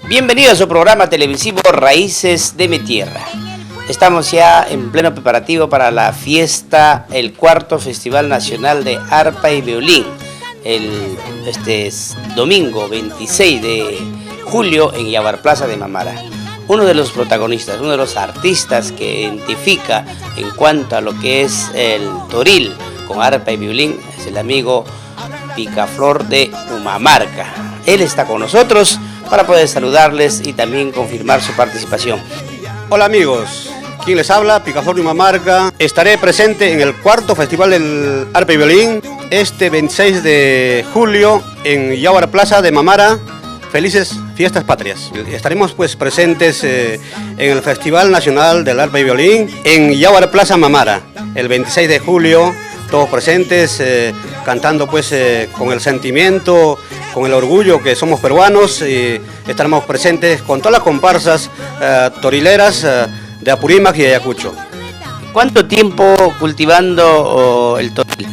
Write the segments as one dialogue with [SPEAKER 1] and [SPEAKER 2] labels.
[SPEAKER 1] Bienvenido a su programa televisivo Raíces de mi Tierra. Estamos ya en pleno preparativo para la fiesta, el cuarto Festival Nacional de Arpa y Violín, este domingo 26 de julio en Yaguar Plaza de Mamara. Uno de los protagonistas, uno de los artistas que identifica en cuanto a lo que es el toril con arpa y violín es el amigo Picaflor de Humamarca. Él está con nosotros para poder saludarles y también confirmar su participación.
[SPEAKER 2] Hola amigos, ¿quién les habla? Picaflor de Humamarca. Estaré presente en el cuarto Festival del Arpa y Violín este 26 de julio en Yaguar Plaza de Mamara. Felices fiestas patrias. Estaremos pues presentes en el Festival Nacional del Arpa y Violín en Yaguar Plaza Mamara el 26 de julio. Todos presentes, cantando pues con el sentimiento, con el orgullo que somos peruanos, y estaremos presentes con todas las comparsas torileras de Apurímac y Ayacucho.
[SPEAKER 1] ¿Cuánto tiempo cultivando el toril?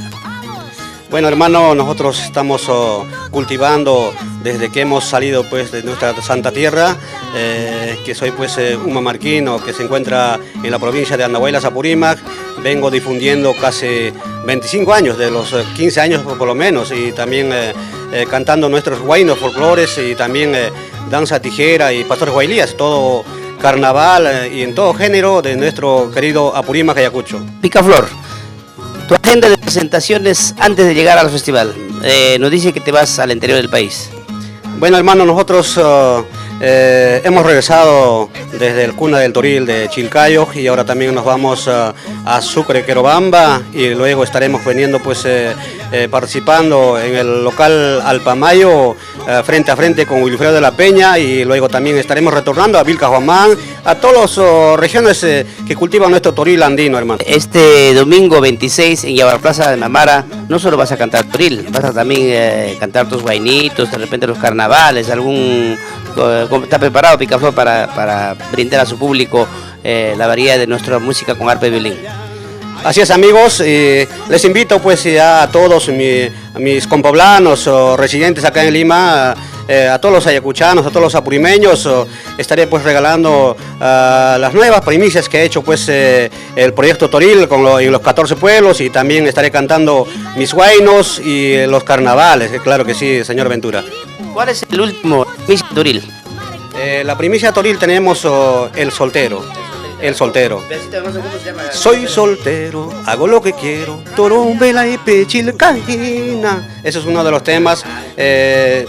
[SPEAKER 2] Bueno, hermano, nosotros estamos cultivando desde que hemos salido pues de nuestra santa tierra, que soy pues un mamarquino que se encuentra en la provincia de Andahuaylas, Apurímac. Vengo difundiendo casi 25 años, de los 15 años por lo menos, y también cantando nuestros huaynos, folclores, y también danza tijera y pastores huaylías, todo carnaval y en todo género de nuestro querido Apurímac, Ayacucho.
[SPEAKER 1] Picaflor, tu agenda de presentaciones antes de llegar al festival, nos dice que te vas al interior del país.
[SPEAKER 2] Bueno, hermano, nosotros hemos regresado desde el cuna del toril de Chilcayo y ahora también nos vamos a Sucre, Querobamba, y luego estaremos veniendo pues participando en el local Alpamayo frente a frente con Wilfredo de la Peña, y luego también estaremos retornando a Vilcajomán, a todas las regiones que cultivan nuestro toril andino, hermano.
[SPEAKER 1] Este domingo 26 en Yaguar Plaza de Mamara no solo vas a cantar toril, vas a también cantar tus guainitos, de repente los carnavales, ¿Está preparado Picaflor para brindar a su público la variedad de nuestra música con arpa y violín?
[SPEAKER 2] Así es, amigos, les invito pues a todos mis compoblanos o residentes acá en Lima, a todos los ayacuchanos, a todos los apurimeños, estaré pues regalando las nuevas primicias que ha hecho pues el proyecto Toril en los 14 pueblos, y también estaré cantando mis huaynos y los carnavales, claro que sí, señor Ventura.
[SPEAKER 1] ¿Cuál es el último primicia Toril?
[SPEAKER 2] La primicia Toril tenemos el soltero. El soltero. Soy soltero, hago lo que quiero, torombela y pechilcaína. Ese es uno de los temas.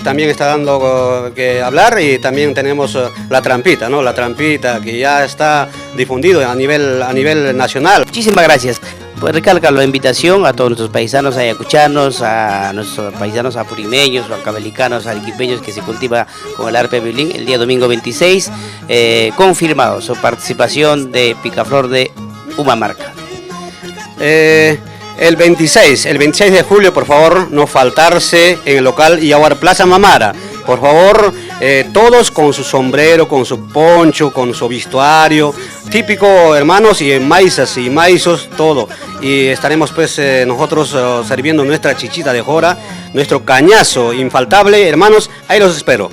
[SPEAKER 2] También está dando que hablar, y también tenemos la trampita, ¿no? La trampita que ya está difundido a nivel nacional.
[SPEAKER 1] Muchísimas gracias. Pues recalca la invitación a todos nuestros paisanos ayacuchanos, a nuestros paisanos apurimeños, huancavelicanos, arequipeños, que se cultiva con el arpa y violín el día domingo 26, confirmado su participación de Picaflor de Humamarca.
[SPEAKER 2] El 26 de julio, por favor, no faltarse en el local Yaguar Plaza Mamara. Por favor, todos con su sombrero, con su poncho, con su vestuario típico, hermanos, y maizas y maizos, todo. Y estaremos pues nosotros sirviendo nuestra chichita de jora, nuestro cañazo infaltable, hermanos, ahí los espero.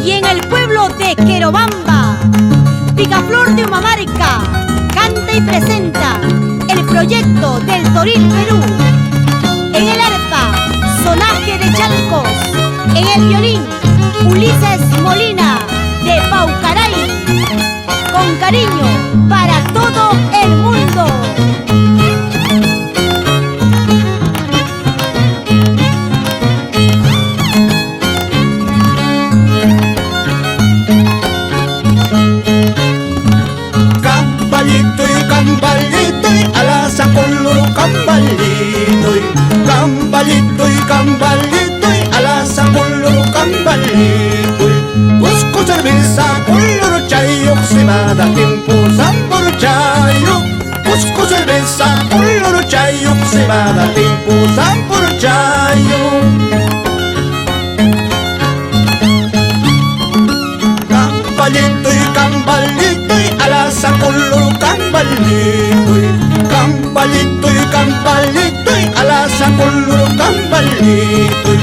[SPEAKER 3] Y en el pueblo de Querobamba, Picaflor de Humamarca canta y presenta el proyecto del Toril Perú. En el arpa, Sonaje de Chalcos. En el violín, Ulises Molina de Paucaray. Con cariño para todo el mundo.
[SPEAKER 4] Camballito y alaza con loro camballito y camballito y alaza con loro camballito y busco cerveza con loro chayo, se va a dar tiempo por chayo. Busco cerveza con loro chayo, se va a dar tiempo por chayo. Camballito y alaza con loro camballito y camballito y alaza con loro camballito y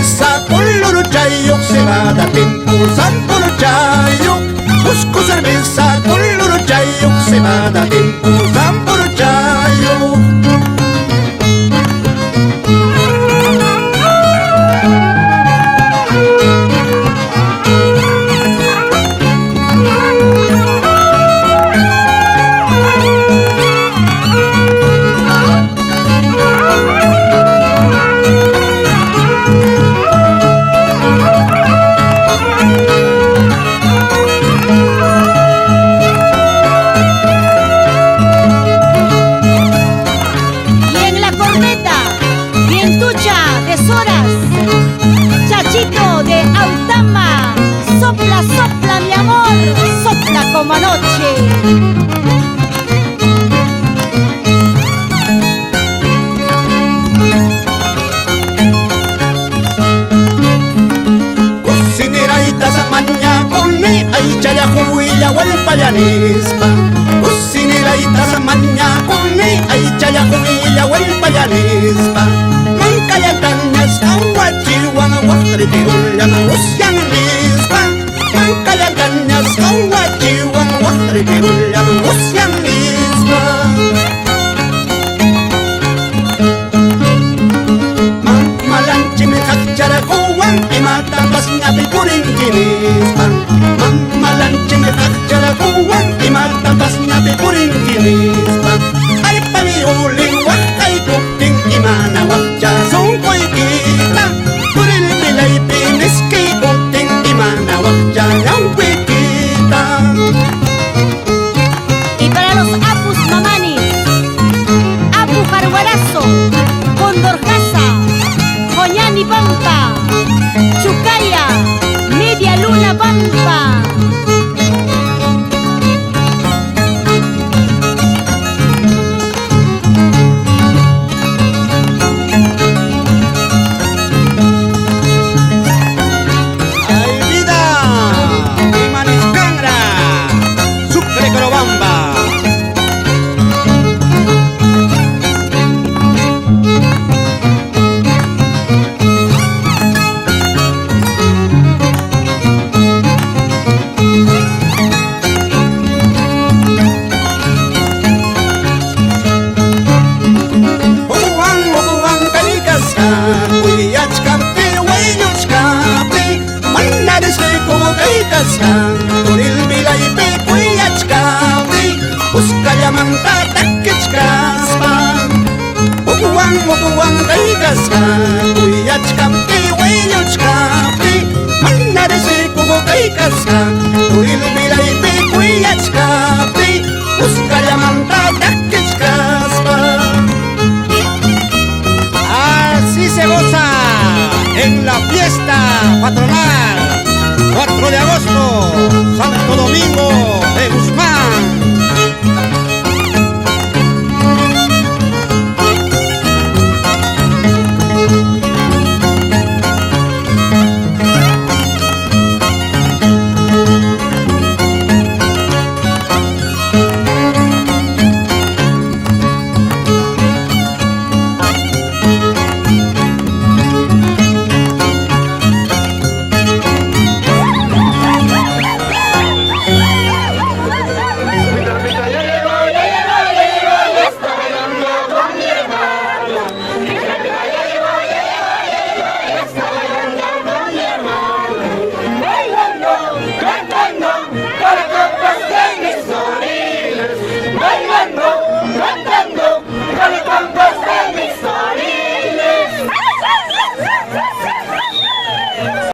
[SPEAKER 4] cerveza con loro chayo, cebada, tempo, santo chayo. Busco cerveza con loro chayo, cebada, tempo, santo chayo.
[SPEAKER 3] Como anoche.
[SPEAKER 4] Cocinera y taza maña con mi ay chaya juilla huelpa llanispa. Cocinera y taza maña con mi ay chaya juilla huelpa llanispa. Manca ya cañas agua chihuahua guastritirula magusian lispa. Manca ya cañas agua chihuahua guastritirula magusian lispa. Mamalanchi me hachara kuwan y matabas napi purinkinispa. Mamalanchi me hachara kuwan y matabas napi purinkinispa. Ay pa mi ulin wakay kupting imana wakcha son koikita. Puril pilay pinis kay kupting imana wakcha yang kuikita.
[SPEAKER 3] Y para los apus mamanis, apu jarguarazo, condorjaza, joñani pampa, chucaya, media luna pampa.
[SPEAKER 2] Así se goza en la fiesta patronal 4 de agosto, Santo Domingo de Guzmán.